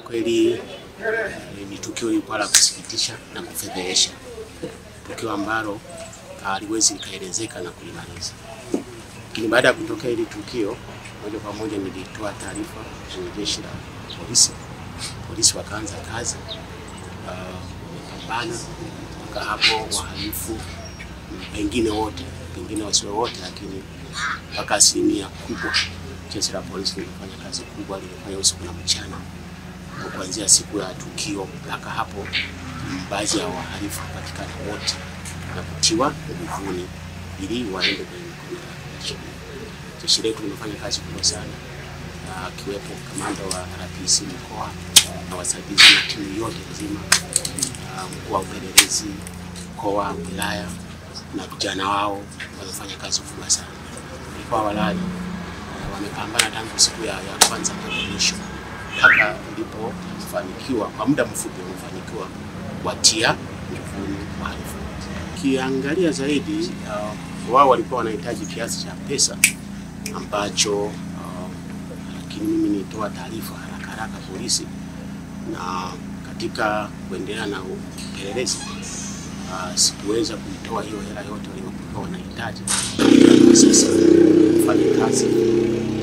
kweli ni tukio lilikuwa la kusikitisha na kufedhehesha. Tukio ambalo haliwezi likaelezeka na kulimaliza. Lakini baada ya kutokea hili tukio, moja kwa moja nilitoa taarifa kwenye jeshi la polisi. Polisi wakaanza kazi, wamepambana mpaka hapo wahalifu pengine wasiwe wote, lakini mpaka asilimia kubwa jeshi la polisi lilifanya kazi kubwa, lilifanya usiku na mchana. Kuanzia siku ya tukio mpaka hapo baadhi ya wahalifu kupatikana wote na kutiwa nguvuni ili waende kwenye mikono ya sheria. Jeshi letu limefanya kazi kubwa sana, akiwepo kamanda wa RPC mkoa na wasaidizi na timu yote nzima, mkuu wa upelelezi mkoa, wilaya na vijana wao wamefanya kazi kubwa sana. Kwa walali wamepambana tangu siku ya kwanza mpaka mwisho, mpaka ilipofanikiwa kwa muda mfupi wamefanikiwa kuwatia nguvuni wahalifu. Kiangalia zaidi, wao walikuwa wanahitaji kiasi cha pesa ambacho lakini mimi nilitoa taarifa haraka polisi, na katika kuendelea na upelelezi sikuweza kuitoa hiyo hela yote waliokuwa wanahitaji. Sasa kufanya kazi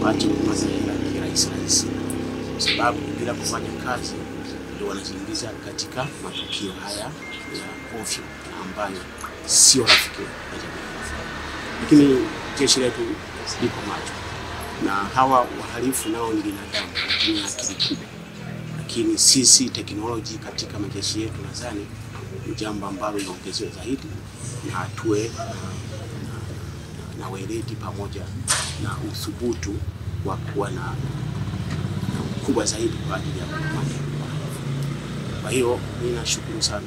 waache kupata hela kirahisi, kwa sababu bila kufanya kazi ndio wanajiingiza katika matukio haya ya ovyo ambayo sio rafiki na jamii. Lakini jeshi letu liko macho, na hawa wahalifu nao ni binadamu, lakini akili kubwa. Lakini sisi teknolojia katika majeshi yetu nadhani ni jambo ambalo linaongezewa zaidi, na tuwe na weledi pamoja na uthubutu wa kuwa na kubwa zaidi kwa ajili ya kupambana. Kwa hiyo ninashukuru sana,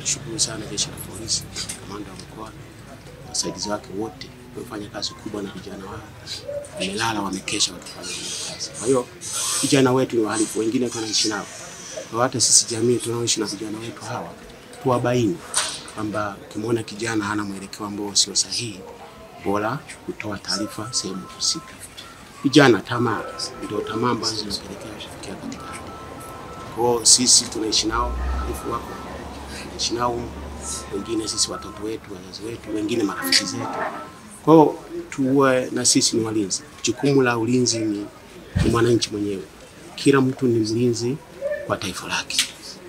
nashukuru sana jeshi la polisi, kamanda wa mkoa, wasaidizi wake wote wamefanya kazi kubwa, na vijana wao wamelala wamekesha wakifanya kazi. Kwa hiyo vijana wetu ni wahalifu, wengine tunaishi nao, na hata sisi jamii tunaoishi na vijana wetu hawa tuwabaini kwamba ukimwona kijana hana mwelekeo ambao sio sahihi, bora kutoa taarifa sehemu husika. Vijana ndio tamaa ambazo zinapelekea kufikia katika hali. Kwa sisi tunaishi nao, wahalifu wako tunaishi nao, wengine sisi watoto wetu, wazazi wetu, wengine marafiki zetu. Kwa hiyo tuwe na sisi ni walinzi. Jukumu la ulinzi ni mwananchi mwenyewe. Kila mtu ni mlinzi kwa taifa lake.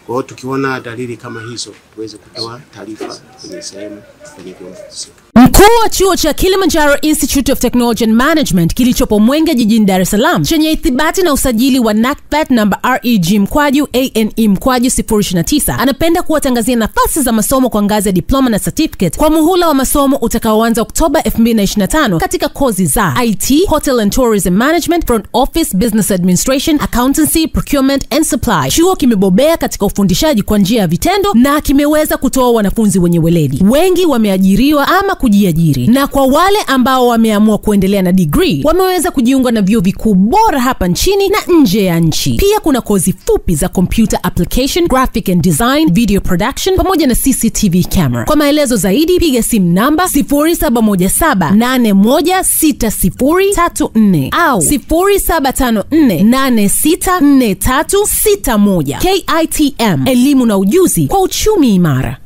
Kwa hiyo tukiona dalili kama hizo tuweze kutoa taarifa kwenye sehemu kwenye vyombo husika. Mkuu wa chuo cha Kilimanjaro Institute of Technology and Management kilichopo Mwenge jijini Dar es Salaam chenye ithibati na usajili wa NACTVET namba REG/ANE/029 anapenda kuwatangazia nafasi za masomo kwa ngazi ya diploma na certificate kwa muhula wa masomo utakaoanza Oktoba 2025 katika kozi za IT, Hotel and Tourism Management, Front Office, Business Administration, Accountancy, Procurement and Supply. Chuo kimebobea katika ufundishaji kwa njia ya vitendo na kimeweza kutoa wanafunzi wenye weledi. Wengi wameajiriwa ama kujiajiri, na kwa wale ambao wameamua kuendelea na degree wameweza kujiunga na vyuo vikuu bora hapa nchini na nje ya nchi. Pia kuna kozi fupi za computer application, graphic and design, video production pamoja na CCTV camera. Kwa maelezo zaidi piga simu namba 0717816034 au 0754864361. KITM, elimu na ujuzi kwa uchumi imara.